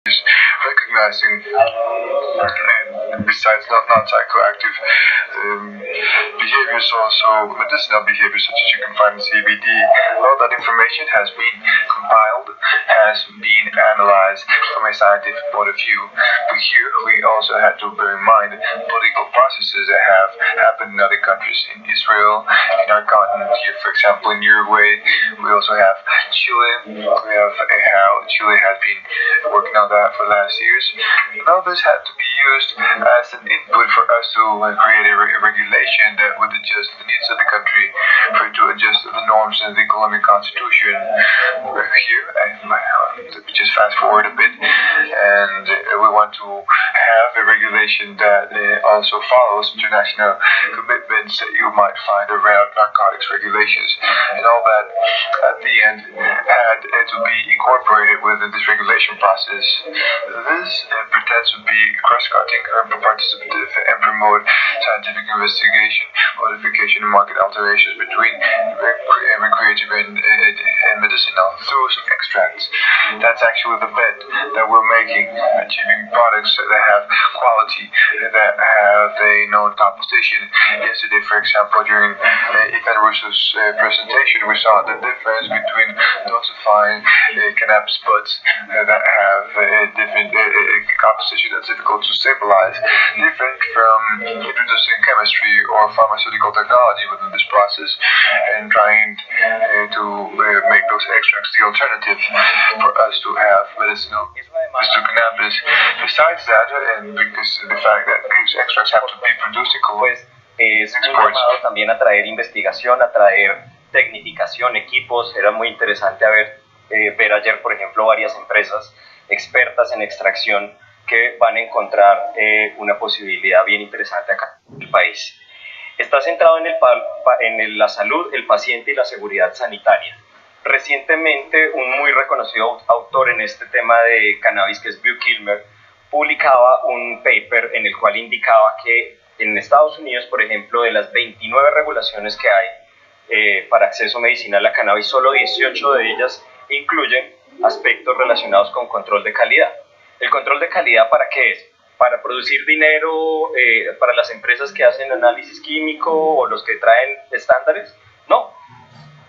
is recognizing, and besides not psychoactive behaviors, also medicinal behaviors such as you can find in CBD. All that information has been compiled, has been analyzed from a scientific point of view. But here we also had to bear in mind political processes that have happened in other countries, in Israel, in our continent here, for example, in Uruguay. We also have Chile. We have how Chile has been working on that for the last years. And all this had to be used as an input for us to create a regulation that would adjust the needs of the country, for it to adjust the norms in the Colombian constitution. Here, let me just fast forward a bit, and we want to have a regulation that also follows international commitments that you might find around narcotics regulations, and all that at the end had to be incorporated within this regulation process. This pretends to be cross-cutting, participative, and promote scientific investigation, modification, and market alterations between recreative and medicinal through some extracts. That's actually the bet that we're making, achieving products that have quality, that have a known composition. Yesterday, for example, during Ethan Russo's presentation, we saw the difference between dosifying cannabis buds that have a different composition that's difficult to stabilize, different from introducing chemistry or pharmaceutical technology within this process and trying to make those extracts the alternative for us to have medicinal use to cannabis. Besides that, and because the fact that these extracts have to be produced in Colombia, es un llamado también a traer investigación, a traer tecnificación, equipos. Era muy interesante ver ayer, por ejemplo, varias empresas expertas en extracción que van a encontrar una posibilidad bien interesante acá en el país. Está centrado en la salud, el paciente y la seguridad sanitaria. Recientemente, un muy reconocido autor en este tema de cannabis, que es Bill Kilmer, publicaba un paper en el cual indicaba que en Estados Unidos, por ejemplo, de las 29 regulaciones que hay para acceso medicinal a cannabis, solo 18 de ellas incluyen aspectos relacionados con control de calidad. ¿El control de calidad para qué es? ¿Para producir dinero para las empresas que hacen análisis químico o los que traen estándares? No.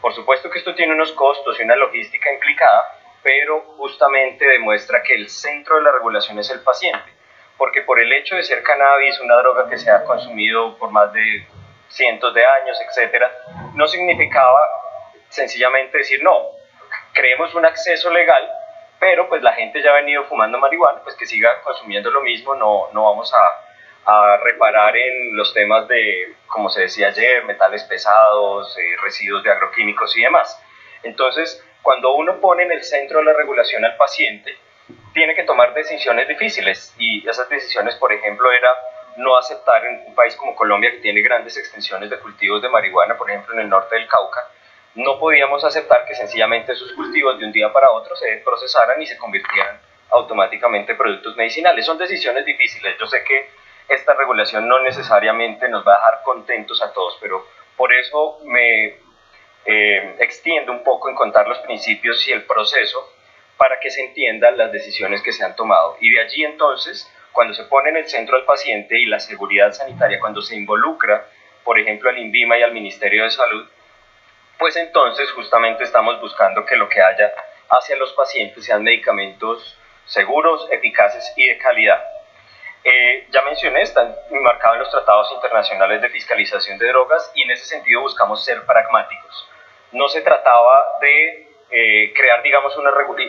Por supuesto que esto tiene unos costos y una logística implicada, pero justamente demuestra que el centro de la regulación es el paciente. Porque por el hecho de ser cannabis, una droga que se ha consumido por más de cientos de años, etc., no significaba sencillamente decir no, creemos un acceso legal, pero pues la gente ya ha venido fumando marihuana, pues que siga consumiendo lo mismo, no vamos a reparar en los temas de, como se decía ayer, metales pesados, residuos de agroquímicos y demás. Entonces, cuando uno pone en el centro de la regulación al paciente, tiene que tomar decisiones difíciles, y esas decisiones, por ejemplo, era no aceptar en un país como Colombia, que tiene grandes extensiones de cultivos de marihuana, por ejemplo en el norte del Cauca, no podíamos aceptar que sencillamente esos cultivos de un día para otro se procesaran y se convirtieran automáticamente en productos medicinales. Son decisiones difíciles. Yo sé que esta regulación no necesariamente nos va a dejar contentos a todos, pero por eso me extiendo un poco en contar los principios y el proceso para que se entiendan las decisiones que se han tomado. Y de allí entonces, cuando se pone en el centro al paciente y la seguridad sanitaria, cuando se involucra, por ejemplo, al INVIMA y al Ministerio de Salud, pues entonces justamente estamos buscando que lo que haya hacia los pacientes sean medicamentos seguros, eficaces y de calidad. Ya mencioné, están marcados en los tratados internacionales de fiscalización de drogas, y en ese sentido buscamos ser pragmáticos. No se trataba de crear, digamos,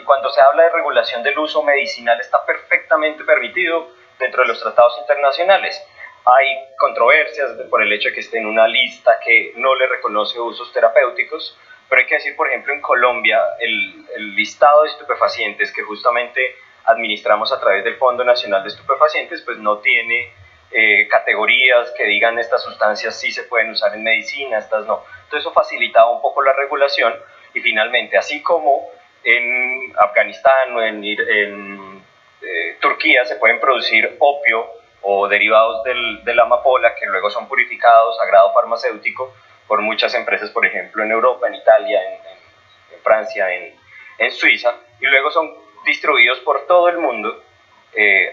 cuando se habla de regulación del uso medicinal, está perfectamente permitido dentro de los tratados internacionales. Hay controversias por el hecho de que esté en una lista que no le reconoce usos terapéuticos, pero hay que decir, por ejemplo, en Colombia, el listado de estupefacientes que justamente administramos a través del Fondo Nacional de Estupefacientes, pues no tiene categorías que digan estas sustancias sí se pueden usar en medicina, estas no. Entonces eso facilitaba un poco la regulación, y finalmente, así como en Afganistán o en Turquía se pueden producir opio o derivados de la amapola que luego son purificados a grado farmacéutico por muchas empresas, por ejemplo en Europa, en Italia, en Francia, en Suiza, y luego son distribuidos por todo el mundo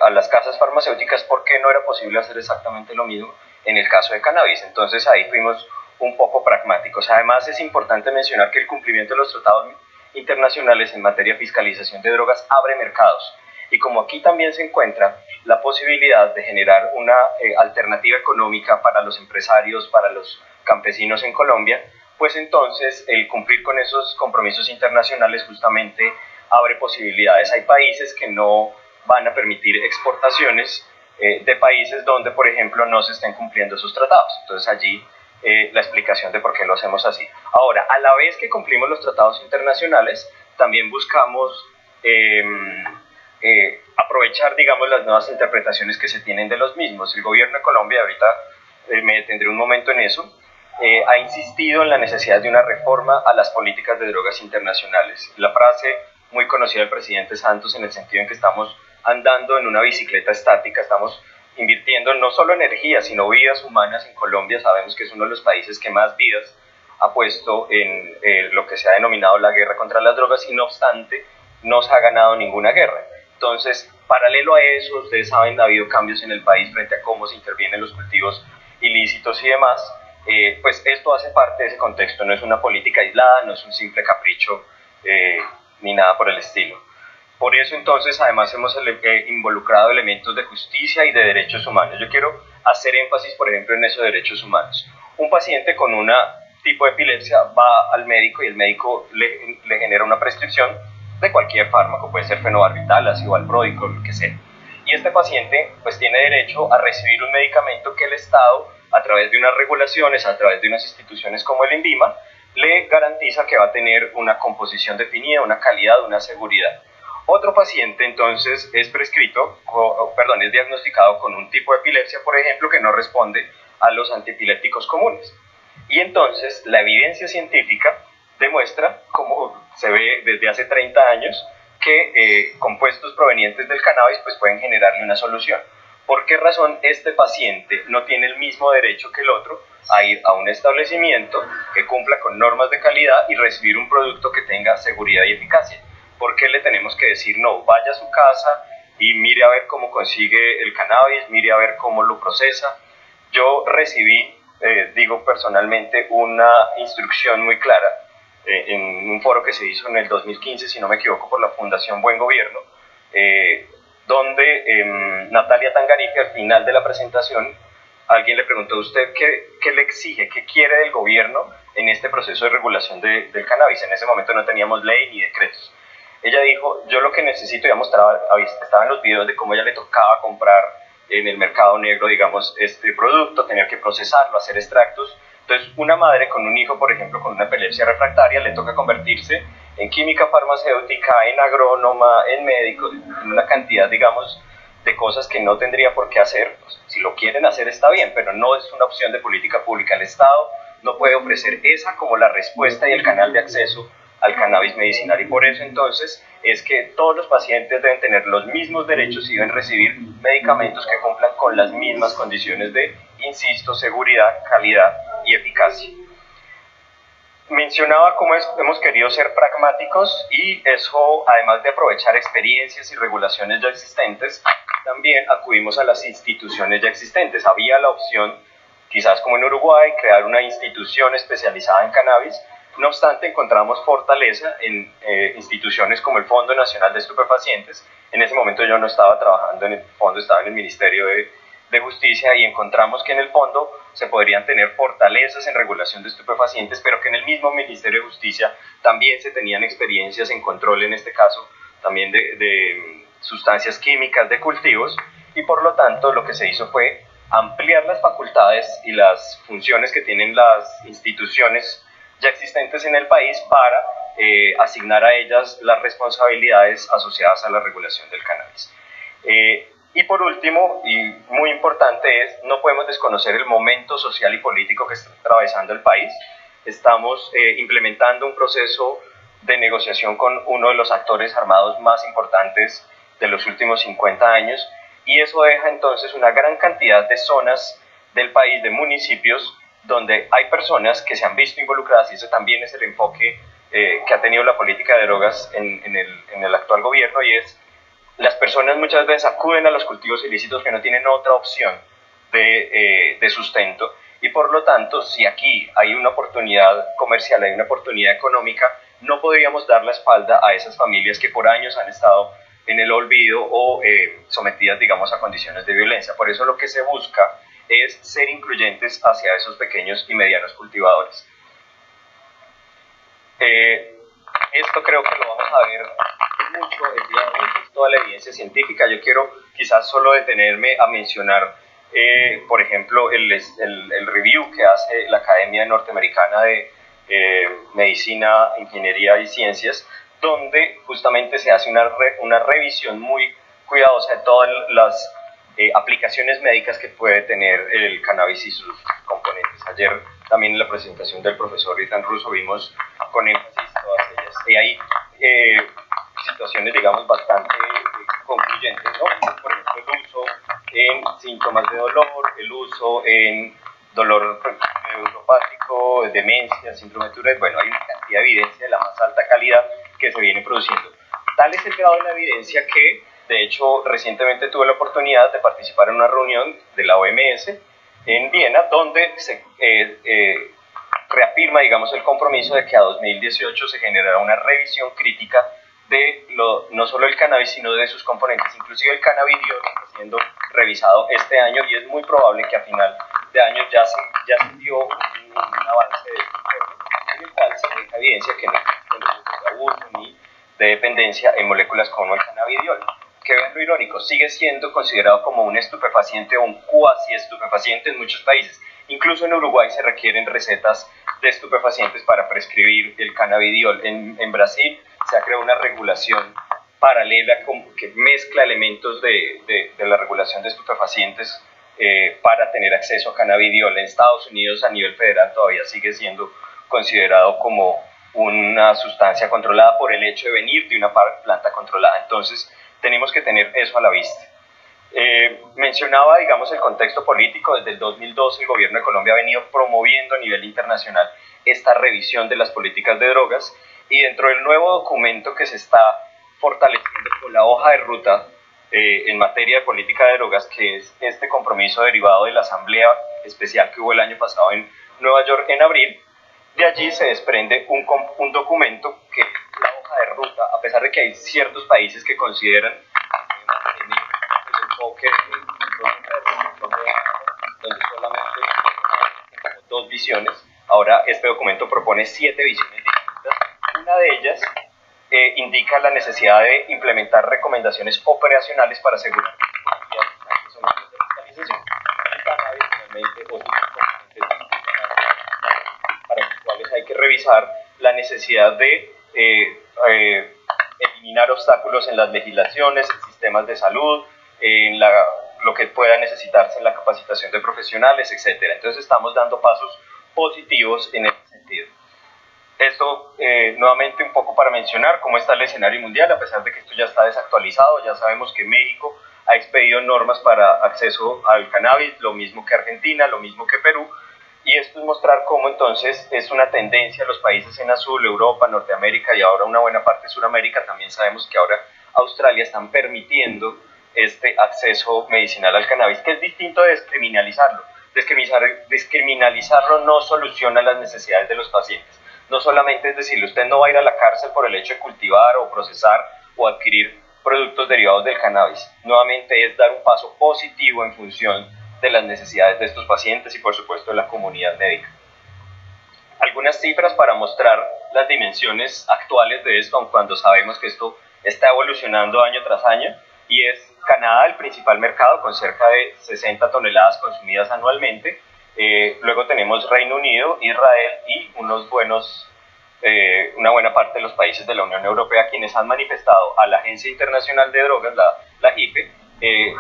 a las casas farmacéuticas, porque no era posible hacer exactamente lo mismo en el caso de cannabis. Entonces ahí fuimos un poco pragmáticos. Además, es importante mencionar que el cumplimiento de los tratados internacionales en materia de fiscalización de drogas abre mercados, y como aquí también se encuentra la posibilidad de generar una alternativa económica para los empresarios, para los campesinos en Colombia, pues entonces el cumplir con esos compromisos internacionales justamente abre posibilidades. Hay países que no van a permitir exportaciones de países donde, por ejemplo, no se estén cumpliendo esos tratados. Entonces allí la explicación de por qué lo hacemos así. Ahora, a la vez que cumplimos los tratados internacionales, también buscamos aprovechar, digamos, las nuevas interpretaciones que se tienen de los mismos. El gobierno de Colombia, ahorita me detendré un momento en eso, ha insistido en la necesidad de una reforma a las políticas de drogas internacionales. La frase muy conocida del presidente Santos, en el sentido en que estamos andando en una bicicleta estática, estamos invirtiendo no solo energía, sino vidas humanas en Colombia. Sabemos que es uno de los países que más vidas ha puesto en lo que se ha denominado la guerra contra las drogas, y no obstante, no se ha ganado ninguna guerra. Entonces, paralelo a eso, ustedes saben, ha habido cambios en el país frente a cómo se intervienen los cultivos ilícitos y demás. Pues esto hace parte de ese contexto, no es una política aislada, no es un simple capricho ni nada por el estilo. Por eso entonces además hemos involucrado elementos de justicia y de derechos humanos. Yo quiero hacer énfasis, por ejemplo, en esos derechos humanos. Un paciente con un tipo de epilepsia va al médico y el médico le genera una prescripción de cualquier fármaco, puede ser fenobarbital, ácido valproico, lo que sea. Y este paciente pues tiene derecho a recibir un medicamento que el Estado, a través de unas regulaciones, a través de unas instituciones como el INVIMA, le garantiza que va a tener una composición definida, una calidad, una seguridad. Otro paciente entonces es es diagnosticado con un tipo de epilepsia, por ejemplo, que no responde a los antiepilépticos comunes. Y entonces la evidencia científica demuestra, como se ve desde hace 30 años, que compuestos provenientes del cannabis pues pueden generarle una solución. ¿Por qué razón este paciente no tiene el mismo derecho que el otro a ir a un establecimiento que cumpla con normas de calidad y recibir un producto que tenga seguridad y eficacia? ¿Por qué le tenemos que decir no? Vaya a su casa y mire a ver cómo consigue el cannabis, mire a ver cómo lo procesa. Yo recibí, digo personalmente, una instrucción muy clara en un foro que se hizo en el 2015, si no me equivoco, por la Fundación Buen Gobierno, donde Natalia Tanganife, al final de la presentación, alguien le preguntó a usted qué le exige, qué quiere del gobierno en este proceso de regulación del cannabis. En ese momento no teníamos ley ni decretos. Ella dijo, yo lo que necesito, ya mostraba, estaban los videos de cómo ella le tocaba comprar en el mercado negro, digamos, este producto, tener que procesarlo, hacer extractos. Entonces, una madre con un hijo, por ejemplo, con una epilepsia refractaria, le toca convertirse en química farmacéutica, en agrónoma, en médico, en una cantidad, digamos, de cosas que no tendría por qué hacer. Pues, si lo quieren hacer está bien, pero no es una opción de política pública. El Estado no puede ofrecer esa como la respuesta y el canal de acceso al cannabis medicinal, y por eso entonces es que todos los pacientes deben tener los mismos derechos y deben recibir medicamentos que cumplan con las mismas condiciones de, insisto, seguridad, calidad y eficacia. Mencionaba cómo hemos querido ser pragmáticos, y eso, además de aprovechar experiencias y regulaciones ya existentes, también acudimos a las instituciones ya existentes. Había la opción, quizás como en Uruguay, crear una institución especializada en cannabis. No obstante, encontramos fortaleza en instituciones como el Fondo Nacional de Estupefacientes. En ese momento yo no estaba trabajando en el fondo, estaba en el Ministerio de Justicia, y encontramos que en el fondo se podrían tener fortalezas en regulación de estupefacientes, pero que en el mismo Ministerio de Justicia también se tenían experiencias en control, en este caso también de sustancias químicas de cultivos, y por lo tanto lo que se hizo fue ampliar las facultades y las funciones que tienen las instituciones ya existentes en el país para asignar a ellas las responsabilidades asociadas a la regulación del cannabis. Y por último, y muy importante, no podemos desconocer el momento social y político que está atravesando el país. Estamos implementando un proceso de negociación con uno de los actores armados más importantes de los últimos 50 años, y eso deja entonces una gran cantidad de zonas del país, de municipios, donde hay personas que se han visto involucradas, y ese también es el enfoque que ha tenido la política de drogas en el actual gobierno, y es: las personas muchas veces acuden a los cultivos ilícitos que no tienen otra opción de sustento, y por lo tanto, si aquí hay una oportunidad comercial, hay una oportunidad económica, no podríamos dar la espalda a esas familias que por años han estado en el olvido o sometidas, digamos, a condiciones de violencia. Por eso lo que se busca es ser incluyentes hacia esos pequeños y medianos cultivadores. Esto creo que lo vamos a ver mucho el día de hoy, toda la evidencia científica. Yo quiero quizás solo detenerme a mencionar, por ejemplo, el review que hace la Academia Norteamericana de Medicina, Ingeniería y Ciencias, donde justamente se hace una revisión muy cuidadosa de todas las aplicaciones médicas que puede tener el cannabis y sus componentes. Ayer también en la presentación del profesor Ethan Russo vimos con énfasis todas ellas. Y hay situaciones, digamos, bastante concluyentes, ¿no? Por ejemplo, el uso en síntomas de dolor, el uso en dolor neuropático, demencia, síndrome de Tourette. Bueno, hay una cantidad de evidencia de la más alta calidad que se viene produciendo. Tal es el grado de la evidencia que, de hecho, recientemente tuve la oportunidad de participar en una reunión de la OMS en Viena, donde se reafirma, digamos, el compromiso de que a 2018 se generará una revisión crítica de no solo el cannabis, sino de sus componentes. Inclusive el cannabidiol está siendo revisado este año, y es muy probable que a final de año ya se dio un avance de este informe, en el cual se deja evidencia que no existen riesgos de abuso ni de dependencia en moléculas como el cannabidiol, que, ven lo irónico, sigue siendo considerado como un estupefaciente o un cuasi estupefaciente en muchos países. Incluso en Uruguay se requieren recetas de estupefacientes para prescribir el cannabidiol. En Brasil se ha creado una regulación paralela que mezcla elementos de la regulación de estupefacientes para tener acceso a cannabidiol. En Estados Unidos, a nivel federal, todavía sigue siendo considerado como una sustancia controlada por el hecho de venir de una planta controlada. Entonces, tenemos que tener eso a la vista. Mencionaba, digamos, el contexto político. Desde el 2012 el gobierno de Colombia ha venido promoviendo a nivel internacional esta revisión de las políticas de drogas, y dentro del nuevo documento que se está fortaleciendo con la hoja de ruta en materia de política de drogas, que es este compromiso derivado de la asamblea especial que hubo el año pasado en Nueva York en abril, de allí se desprende un documento que es la hoja de ruta, a pesar de que hay ciertos países que consideran que el enfoque donde solamente hay dos visiones. Ahora este documento propone 7 visiones distintas. Una de ellas indica la necesidad de implementar recomendaciones operacionales para asegurar que son las de fiscalización. Para los cuales hay que revisar la necesidad de eliminar obstáculos en las legislaciones, en sistemas de salud, en lo que pueda necesitarse en la capacitación de profesionales, etc. Entonces estamos dando pasos positivos en ese sentido. Esto nuevamente un poco para mencionar cómo está el escenario mundial, a pesar de que esto ya está desactualizado. Ya sabemos que México ha expedido normas para acceso al cannabis, lo mismo que Argentina, lo mismo que Perú, y esto es mostrar cómo entonces es una tendencia. Los países en azul, Europa, Norteamérica y ahora una buena parte de Sudamérica, también sabemos que ahora Australia, están permitiendo este acceso medicinal al cannabis, que es distinto de descriminalizarlo. Descriminalizarlo no soluciona las necesidades de los pacientes. No solamente es decirle, usted no va a ir a la cárcel por el hecho de cultivar o procesar o adquirir productos derivados del cannabis. Nuevamente es dar un paso positivo en función de las necesidades de estos pacientes y, por supuesto, de la comunidad médica. Algunas cifras para mostrar las dimensiones actuales de esto, aun cuando sabemos que esto está evolucionando año tras año, y es Canadá el principal mercado, con cerca de 60 toneladas consumidas anualmente. Luego tenemos Reino Unido, Israel y una buena parte de los países de la Unión Europea, quienes han manifestado a la Agencia Internacional de Drogas, la JIPE,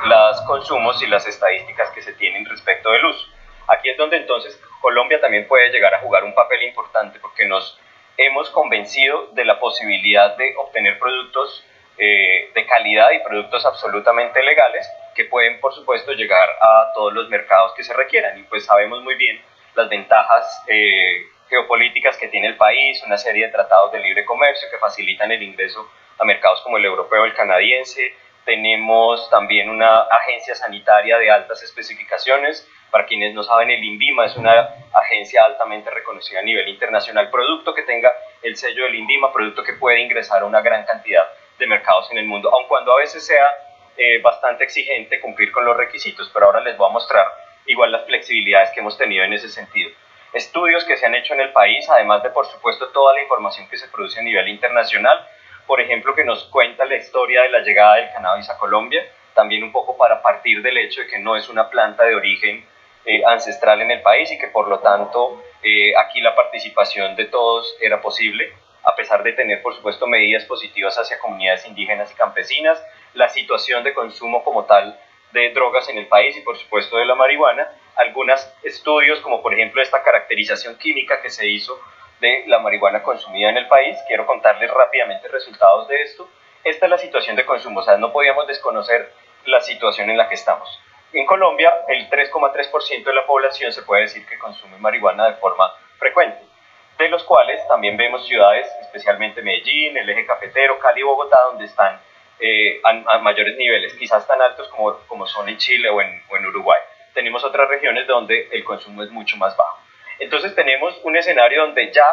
los consumos y las estadísticas que se tienen respecto del uso. Aquí es donde entonces Colombia también puede llegar a jugar un papel importante, porque nos hemos convencido de la posibilidad de obtener productos de calidad y productos absolutamente legales que pueden, por supuesto, llegar a todos los mercados que se requieran. Y pues sabemos muy bien las ventajas que geopolíticas que tiene el país, una serie de tratados de libre comercio que facilitan el ingreso a mercados como el europeo, el canadiense. Tenemos también una agencia sanitaria de altas especificaciones. Para quienes no saben, el INVIMA es una agencia altamente reconocida a nivel internacional. Producto que tenga el sello del INVIMA, producto que puede ingresar a una gran cantidad de mercados en el mundo, aun cuando a veces sea bastante exigente cumplir con los requisitos, pero ahora les voy a mostrar igual las flexibilidades que hemos tenido en ese sentido. Estudios que se han hecho en el país, además de, por supuesto, toda la información que se produce a nivel internacional, por ejemplo, que nos cuenta la historia de la llegada del cannabis a Colombia, también un poco para partir del hecho de que no es una planta de origen ancestral en el país y que por lo tanto aquí la participación de todos era posible, a pesar de tener, por supuesto, medidas positivas hacia comunidades indígenas y campesinas, la situación de consumo como tal de drogas en el país y, por supuesto, de la marihuana, algunos estudios como, por ejemplo, esta caracterización química que se hizo de la marihuana consumida en el país. Quiero contarles rápidamente resultados de esto. Esta es la situación de consumo, o sea, no podíamos desconocer la situación en la que estamos. En Colombia, el 3,3% de la población se puede decir que consume marihuana de forma frecuente, de los cuales también vemos ciudades, especialmente Medellín, el eje cafetero, Cali y Bogotá, donde están a mayores niveles, quizás tan altos como son en Chile o en Uruguay. Tenemos otras regiones donde el consumo es mucho más bajo. Entonces tenemos un escenario donde ya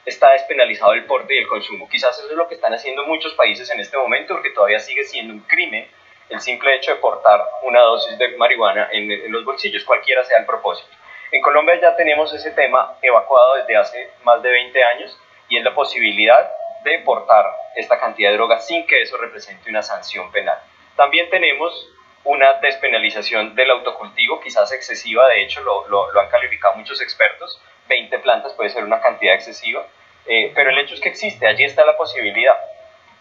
está despenalizado el porte y el consumo. Quizás eso es lo que están haciendo muchos países en este momento, porque todavía sigue siendo un crimen el simple hecho de portar una dosis de marihuana en los bolsillos, cualquiera sea el propósito. En Colombia ya tenemos ese tema evacuado desde hace más de 20 años y es la posibilidad de portar esta cantidad de drogas sin que eso represente una sanción penal. También tenemos una despenalización del autocultivo, quizás excesiva, de hecho lo han calificado muchos expertos, 20 plantas puede ser una cantidad excesiva, pero el hecho es que existe, allí está la posibilidad.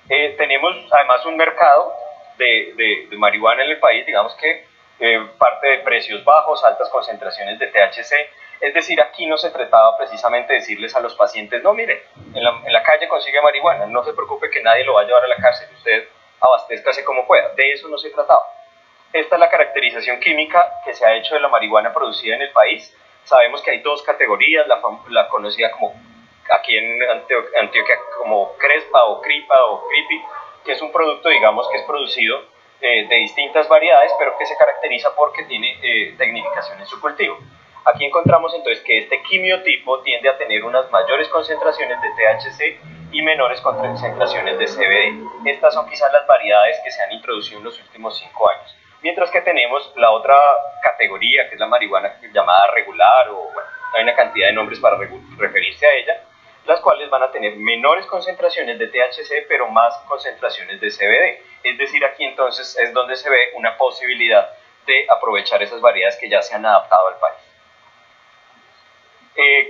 Tenemos además un mercado de marihuana en el país, digamos que parte de precios bajos, altas concentraciones de THC, es decir, aquí no se trataba precisamente de decirles a los pacientes, no, mire, en la calle consigue marihuana, no se preocupe que nadie lo va a llevar a la cárcel, usted abastézcase como pueda, de eso no se trataba. Esta es la caracterización química que se ha hecho de la marihuana producida en el país. Sabemos que hay dos categorías, la conocida como aquí en Antioquia como Crespa o Cripa o Creepy, que es un producto, digamos, que es producido de distintas variedades, pero que se caracteriza porque tiene tecnificación en su cultivo. Aquí encontramos entonces que este quimiotipo tiende a tener unas mayores concentraciones de THC y menores concentraciones de CBD. Estas son quizás las variedades que se han introducido en los últimos 5 años. Mientras que tenemos la otra categoría, que es la marihuana llamada regular, o bueno, hay una cantidad de nombres para referirse a ella, las cuales van a tener menores concentraciones de THC, pero más concentraciones de CBD. Es decir, aquí entonces es donde se ve una posibilidad de aprovechar esas variedades que ya se han adaptado al país.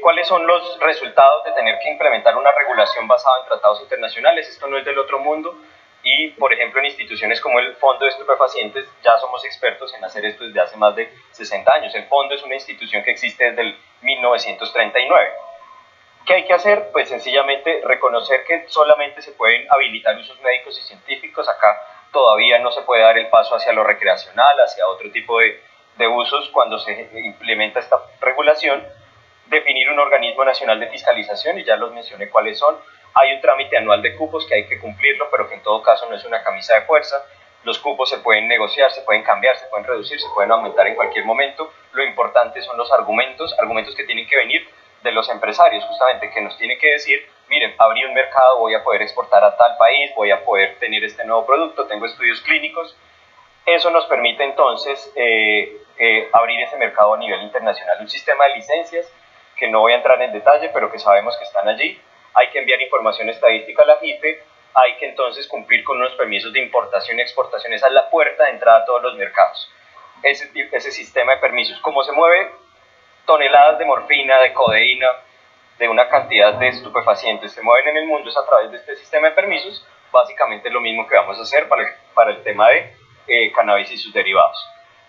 ¿Cuáles son los resultados de tener que implementar una regulación basada en tratados internacionales? Esto no es del otro mundo y, por ejemplo, en instituciones como el Fondo de Estupefacientes ya somos expertos en hacer esto desde hace más de 60 años. El Fondo es una institución que existe desde el 1939. ¿Qué hay que hacer? Pues sencillamente reconocer que solamente se pueden habilitar usos médicos y científicos. Acá todavía no se puede dar el paso hacia lo recreacional, hacia otro tipo de usos cuando se implementa esta regulación. Definir un organismo nacional de fiscalización, y ya los mencioné cuáles son. Hay un trámite anual de cupos que hay que cumplirlo, pero que en todo caso no es una camisa de fuerza. Los cupos se pueden negociar, se pueden cambiar, se pueden reducir, se pueden aumentar en cualquier momento. Lo importante son los argumentos que tienen que venir de los empresarios, justamente, que nos tienen que decir, miren, abrí un mercado, voy a poder exportar a tal país, voy a poder tener este nuevo producto, tengo estudios clínicos. Eso nos permite entonces abrir ese mercado a nivel internacional. Un sistema de licencias que no voy a entrar en detalle, pero que sabemos que están allí. Hay que enviar información estadística a la JIFE, hay que entonces cumplir con unos permisos de importación y exportación. Esa es la puerta de entrada a todos los mercados. Ese sistema de permisos, como se mueve toneladas de morfina, de codeína, de una cantidad de estupefacientes se mueven en el mundo, es a través de este sistema de permisos. Básicamente lo mismo que vamos a hacer para el tema de cannabis y sus derivados.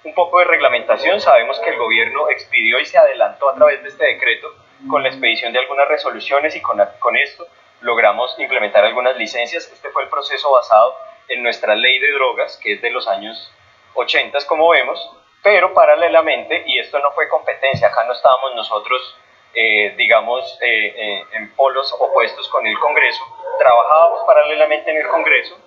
Un poco de reglamentación. Sabemos que el gobierno expidió y se adelantó a través de este decreto con la expedición de algunas resoluciones y con esto logramos implementar algunas licencias. Este fue el proceso basado en nuestra ley de drogas, que es de los años 80, como vemos, pero paralelamente, y esto no fue competencia, acá no estábamos nosotros digamos, en polos opuestos con el Congreso. Trabajábamos paralelamente en el Congreso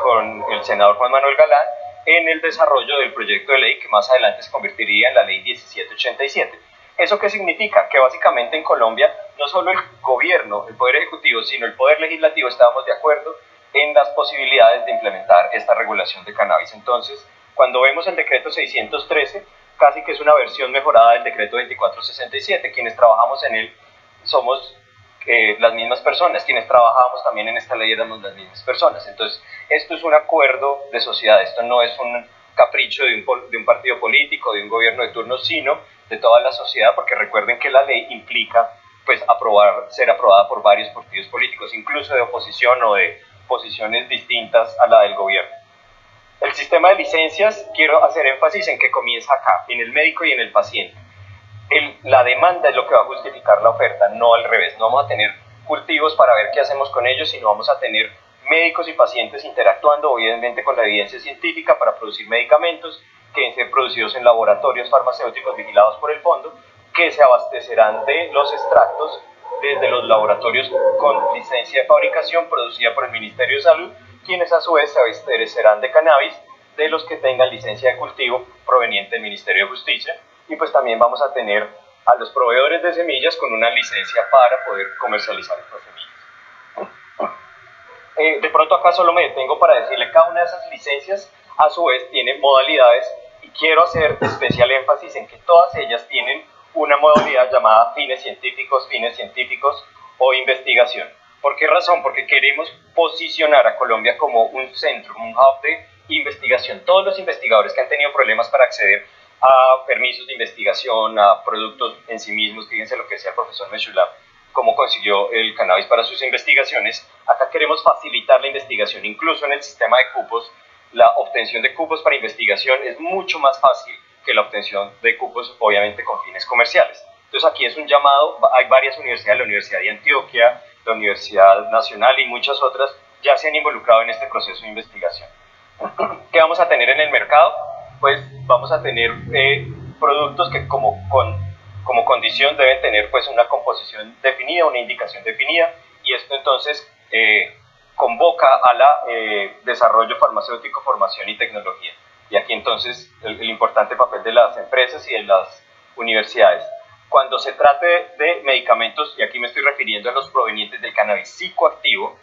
con el senador Juan Manuel Galán en el desarrollo del proyecto de ley que más adelante se convertiría en la ley 1787. ¿Eso qué significa? Que básicamente en Colombia no solo el gobierno, el poder ejecutivo, sino el poder legislativo estábamos de acuerdo en las posibilidades de implementar esta regulación de cannabis. Entonces, cuando vemos el decreto 613, casi que es una versión mejorada del decreto 2467. Quienes trabajamos en él somos las mismas personas, quienes trabajábamos también en esta ley éramos las mismas personas. Entonces, esto es un acuerdo de sociedad, esto no es un capricho de un partido político, de un gobierno de turno, sino de toda la sociedad, porque recuerden que la ley implica pues ser aprobada por varios partidos políticos, incluso de oposición o de posiciones distintas a la del gobierno. El sistema de licencias, quiero hacer énfasis en que comienza acá, en el médico y en el paciente. La demanda es lo que va a justificar la oferta, no al revés. No vamos a tener cultivos para ver qué hacemos con ellos, sino vamos a tener médicos y pacientes interactuando obviamente con la evidencia científica para producir medicamentos que deben ser producidos en laboratorios farmacéuticos vigilados por el fondo, que se abastecerán de los extractos desde los laboratorios con licencia de fabricación producida por el Ministerio de Salud, quienes a su vez se abastecerán de cannabis de los que tengan licencia de cultivo proveniente del Ministerio de Justicia. Y pues también vamos a tener a los proveedores de semillas con una licencia para poder comercializar estas semillas. De pronto acá solo me detengo para decirle, cada una de esas licencias a su vez tiene modalidades y quiero hacer especial énfasis en que todas ellas tienen una modalidad llamada fines científicos o investigación. ¿Por qué razón? Porque queremos posicionar a Colombia como un centro, un hub de investigación. Todos los investigadores que han tenido problemas para acceder a permisos de investigación, a productos en sí mismos, fíjense lo que decía el profesor Meshulam, cómo consiguió el cannabis para sus investigaciones. Acá queremos facilitar la investigación, incluso en el sistema de cupos, la obtención de cupos para investigación es mucho más fácil que la obtención de cupos, obviamente, con fines comerciales. Entonces aquí es un llamado, hay varias universidades, la Universidad de Antioquia, la Universidad Nacional y muchas otras, ya se han involucrado en este proceso de investigación. ¿Qué vamos a tener en el mercado? Pues vamos a tener productos que como condición deben tener pues una composición definida, una indicación definida, y esto entonces convoca a la desarrollo farmacéutico, formación y tecnología. Y aquí entonces el importante papel de las empresas y de las universidades. Cuando se trate de medicamentos, y aquí me estoy refiriendo a los provenientes del cannabis psicoactivo,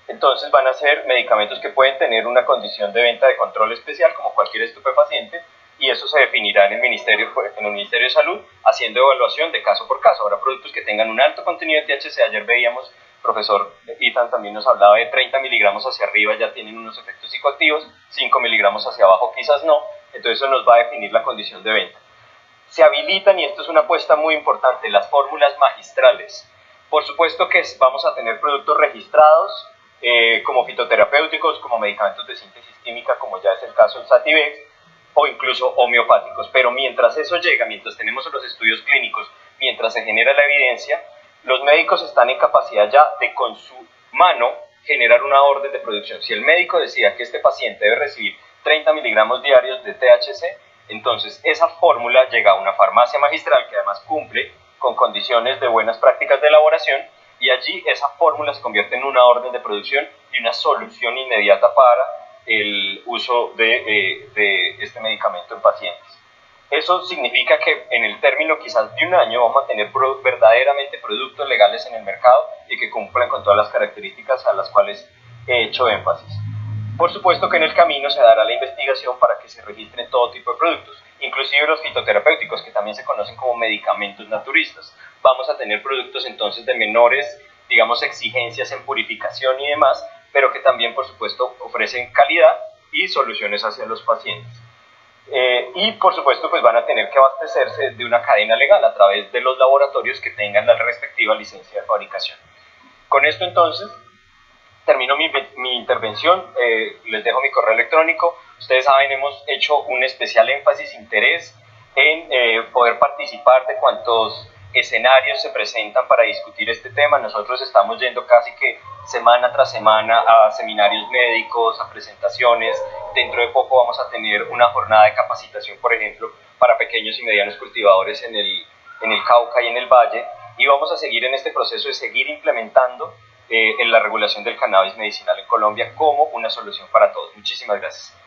entonces van a ser medicamentos que pueden tener una condición de venta de control especial como cualquier estupefaciente, y eso se definirá en el Ministerio de Salud haciendo evaluación de caso por caso. Habrá productos que tengan un alto contenido de THC, ayer veíamos, el profesor Ethan también nos hablaba de 30 miligramos hacia arriba ya tienen unos efectos psicoactivos, 5 miligramos hacia abajo quizás no, entonces eso nos va a definir la condición de venta. Se habilitan, y esto es una apuesta muy importante, las fórmulas magistrales. Por supuesto que vamos a tener productos registrados, como fitoterapéuticos, como medicamentos de síntesis química, como ya es el caso del Sativex, o incluso homeopáticos. Pero mientras eso llega, mientras tenemos los estudios clínicos, mientras se genera la evidencia, los médicos están en capacidad ya de con su mano generar una orden de producción. Si el médico decía que este paciente debe recibir 30 miligramos diarios de THC, entonces esa fórmula llega a una farmacia magistral que además cumple con condiciones de buenas prácticas de elaboración, y allí esa fórmula se convierte en una orden de producción y una solución inmediata para el uso de este medicamento en pacientes. Eso significa que en el término quizás de un año vamos a tener verdaderamente productos legales en el mercado y que cumplan con todas las características a las cuales he hecho énfasis. Por supuesto que en el camino se dará la investigación para que se registren todo tipo de productos, inclusive los fitoterapéuticos, que también se conocen como medicamentos naturistas. Vamos a tener productos entonces de menores, digamos, exigencias en purificación y demás, pero que también, por supuesto, ofrecen calidad y soluciones hacia los pacientes. Y, por supuesto, pues van a tener que abastecerse de una cadena legal a través de los laboratorios que tengan la respectiva licencia de fabricación. Con esto, entonces, termino mi intervención, les dejo mi correo electrónico. Ustedes saben, hemos hecho un especial énfasis, interés en poder participar de cuantos escenarios se presentan para discutir este tema. Nosotros estamos yendo casi que semana tras semana a seminarios médicos, a presentaciones. Dentro de poco vamos a tener una jornada de capacitación, por ejemplo, para pequeños y medianos cultivadores en en el Cauca y en el Valle, y vamos a seguir en este proceso de seguir implementando en la regulación del cannabis medicinal en Colombia como una solución para todos. Muchísimas gracias.